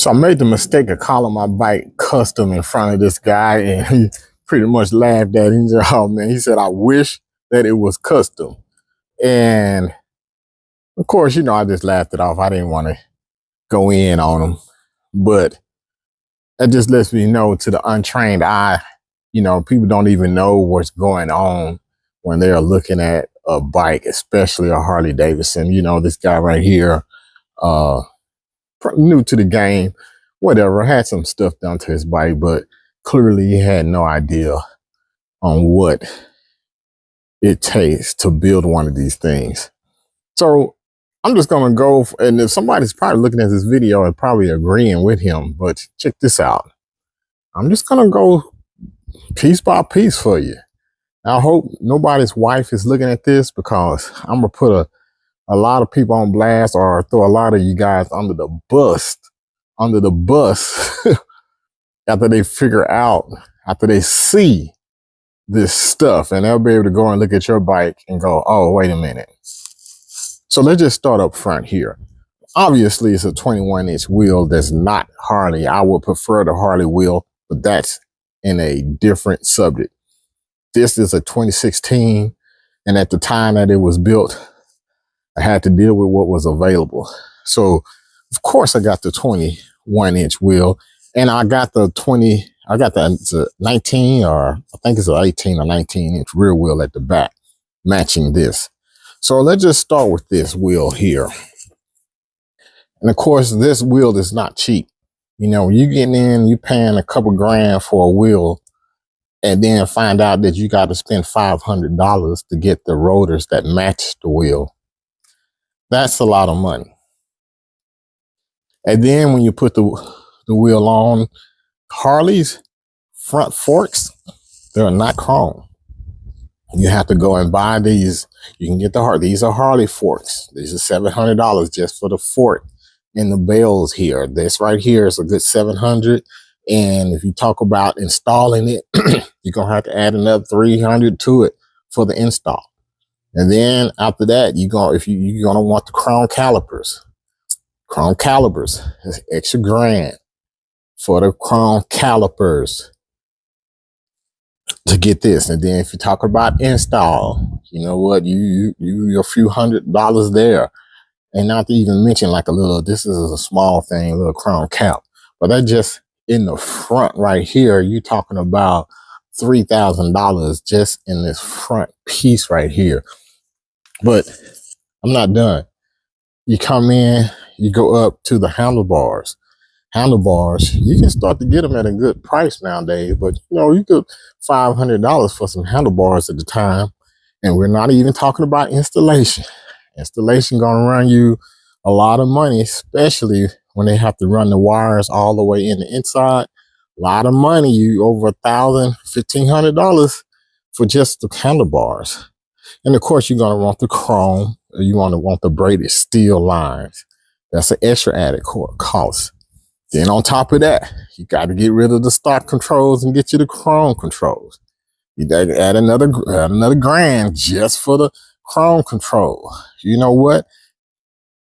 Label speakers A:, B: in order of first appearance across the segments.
A: So I made the mistake of calling my bike custom in front of this guy, and he pretty much laughed at it. He said, "Oh man," he said, "I wish that it was custom." And of course, I just laughed it off. I didn't want to go in on him, but that just lets me know to the untrained eye, people don't even know what's going on when they're looking at a bike, especially a Harley Davidson. This guy right here, uh, new to the game, whatever, had some stuff done to his bike, but clearly he had no idea on what it takes to build one of these things. So I'm just going to go, and if somebody's probably looking at this video and probably agreeing with him, but check this out. I'm just going to go piece by piece for you. I hope nobody's wife is looking at this, because I'm going to put a lot of people on blast, or throw a lot of you guys under the bus after they figure out, after they see this stuff, and they'll be able to go and look at your bike and go, oh, wait a minute. So let's just start up front here. Obviously, it's a 21-inch wheel that's not Harley. I would prefer the Harley wheel, but that's in a different subject. This is a 2016, and at the time that it was built, I had to deal with what was available. So, of course, I got the 21-inch wheel, and I got the 19, or I think it's an 18 or 19-inch rear wheel at the back, matching this. So let's just start with this wheel here. And of course, this wheel is not cheap. You getting in, you paying a couple grand for a wheel, and then find out that you got to spend $500 to get the rotors that match the wheel. That's a lot of money. And then when you put the wheel on, Harley's front forks, they're not chrome. You have to go and buy these. You can get these are Harley forks. These are $700 just for the fork and the bells here. This right here is a good $700. And if you talk about installing it, you're going to have to add another $300 to it for the install. And then after that, you're going to want the chrome calipers. Chrome calipers is extra grand for the chrome calipers to get this. And then if you talk about install, you know what, you a few $100 there. And not to even mention like this is a small thing, a little chrome cap. But that just in the front right here, you talking about $3,000 just in this front piece right here. But I'm not done. You come in, you go up to the handlebars. Handlebars, you can start to get them at a good price nowadays, but you get $500 for some handlebars at the time. And we're not even talking about installation. Installation gonna run you a lot of money, especially when they have to run the wires all the way in the inside. A lot of money, you over $1,000, $1,500 for just the handlebars. And of course, you're gonna want the chrome, or you want the braided steel lines. That's an extra added cost. Then on top of that, you got to get rid of the stock controls and get you the chrome controls. You got to add another grand just for the chrome control. You know what?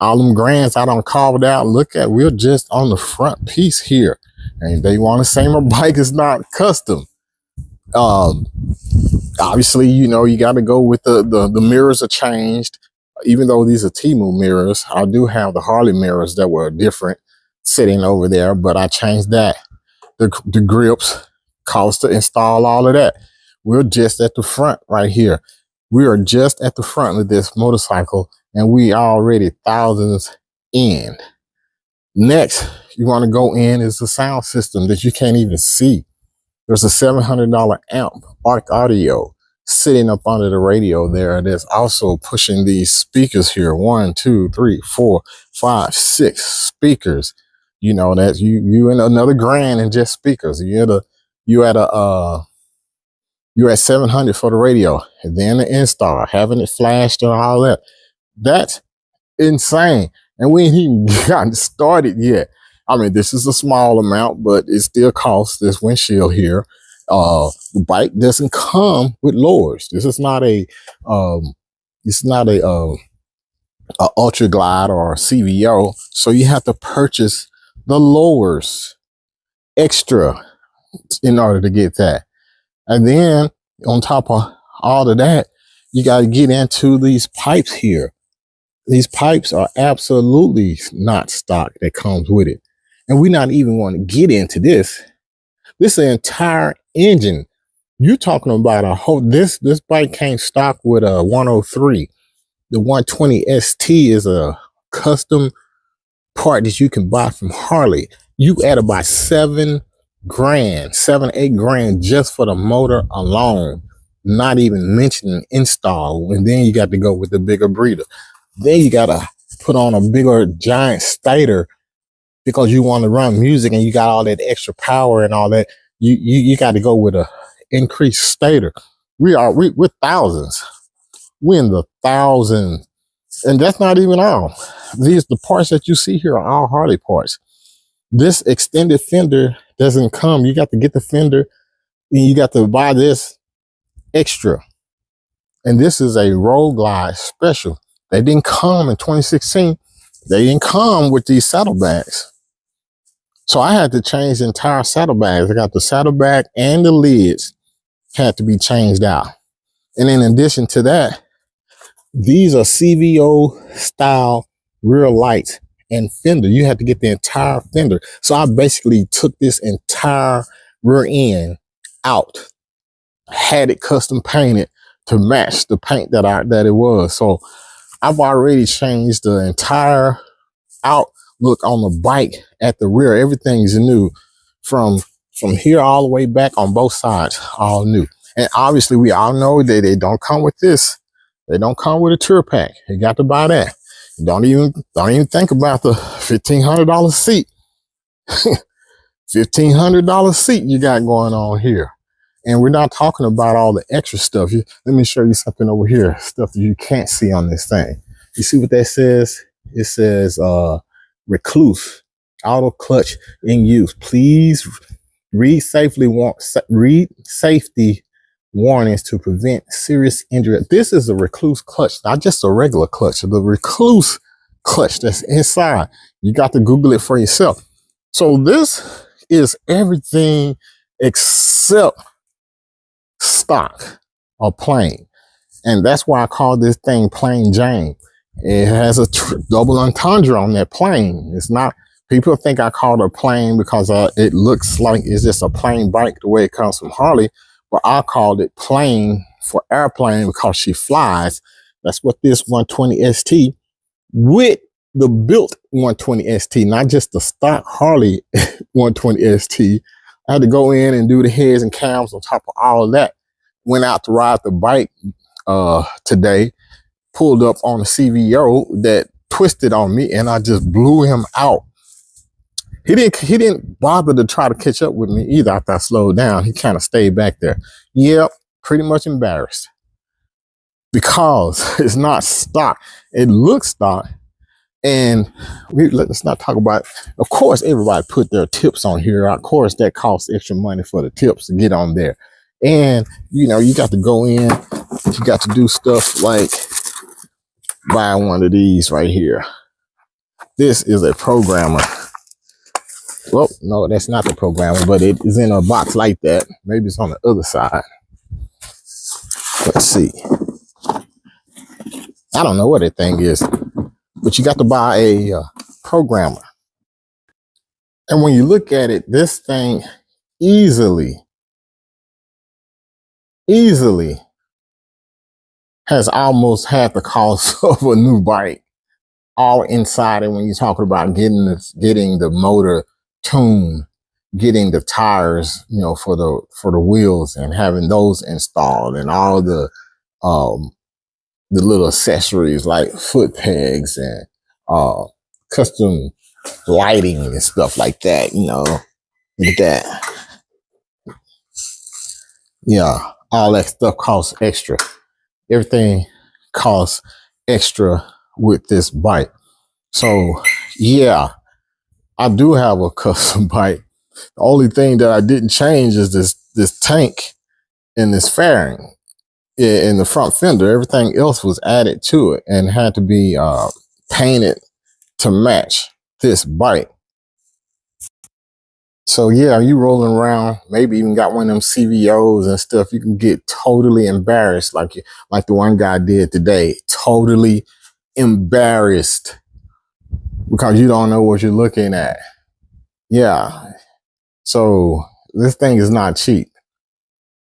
A: All them grands I don't called out. Look at, we're just on the front piece here. And they want to say my bike is not custom. Obviously, you got to go with the mirrors are changed. Even though these are Temu mirrors, I do have the Harley mirrors that were different sitting over there, but I changed that. The grips, cost to install, all of that. We're just at the front right here. We are just at the front of this motorcycle, and we already thousands in. Next, you want to go in is the sound system that you can't even see. There's a $700 amp, Arc Audio, sitting up under the radio there. There's also pushing these speakers here. 1, 2, 3, 4, 5, 6 speakers. That's you in another grand in just speakers. You at $700 for the radio, and then the install, having it flashed and all that. That's insane. And we ain't even gotten started yet. I mean, this is a small amount, but it still costs this windshield here. The bike doesn't come with lowers. This is not a Ultra Glide or a CVO. So you have to purchase the lowers extra in order to get that. And then on top of all of that, you got to get into these pipes here. These pipes are absolutely not stock that comes with it. And we're not even going to get into this. This is an entire engine. You're talking about a whole, this bike came stock with a 103. The 120 ST is a custom part that you can buy from Harley. You add about $7 grand, $8 grand just for the motor alone, not even mentioning install. And then you got to go with the bigger breeder. Then you got to put on a bigger giant stator because you want to run music and you got all that extra power and all that. You got to go with a increased stator. We're thousands. We're in the thousands. And that's not even all. The parts that you see here are all Harley parts. This extended fender doesn't come. You got to get the fender and you got to buy this extra. And this is a Road Glide special. They didn't come in 2016. They didn't come with these saddlebags. So I had to change the entire saddlebags. I got the saddlebag and the lids had to be changed out. And in addition to that, these are CVO style rear lights and fender. You had to get the entire fender. So I basically took this entire rear end out, had it custom painted to match the paint that it was. So I've already changed the entire outlook on the bike at the rear. Everything's new from here all the way back on both sides, all new. And obviously we all know that they don't come with this. They don't come with a tour pack. You got to buy that. Don't even think about the $1,500 seat. $1,500 seat you got going on here. And we're not talking about all the extra stuff. Let me show you something over here, stuff that you can't see on this thing. You see what that says? It says recluse, auto clutch in use. Please read safety warnings to prevent serious injury. This is a recluse clutch, not just a regular clutch. The recluse clutch that's inside. You got to Google it for yourself. So this is everything except stock or plain. And that's why I call this thing plain Jane. It has a double entendre on that plain. It's not, people think I call it a plain because it looks like it's just a plain bike the way it comes from Harley. But I called it plain for airplane because she flies. That's what this 120 ST with the built 120 ST, not just the stock Harley 120 ST. I had to go in and do the heads and cams on top of all of that. Went out to ride the bike today, pulled up on a CVO that twisted on me and I just blew him out. He didn't bother to try to catch up with me either after I slowed down. He kind of stayed back there. Yep, pretty much embarrassed because it's not stock. It looks stock. And let's not talk about, of course, everybody put their tips on here. Of course, that costs extra money for the tips to get on there. And, you know, you got to go in, you got to do stuff like buy one of these right here. This is a programmer. Well, no, that's not the programmer, but it is in a box like that. Maybe it's on the other side. Let's see. I don't know what that thing is, but you got to buy a programmer. And when you look at it, this thing easily has almost half the cost of a new bike all inside. And when you're talking about getting the motor tuned, getting the tires, you know, for the wheels and having those installed and all the little accessories like foot pegs and custom lighting and stuff like that, you know, look at that. Yeah, all that stuff costs extra. Everything costs extra with this bike. So yeah, I do have a custom bike. The only thing that I didn't change is this tank and this fairing in the front fender. Everything else was added to it and had to be painted to match this bike. So yeah, you rolling around, maybe even got one of them CVOs and stuff. You can get totally embarrassed, like the one guy did today. Totally embarrassed because you don't know what you're looking at. Yeah. So this thing is not cheap.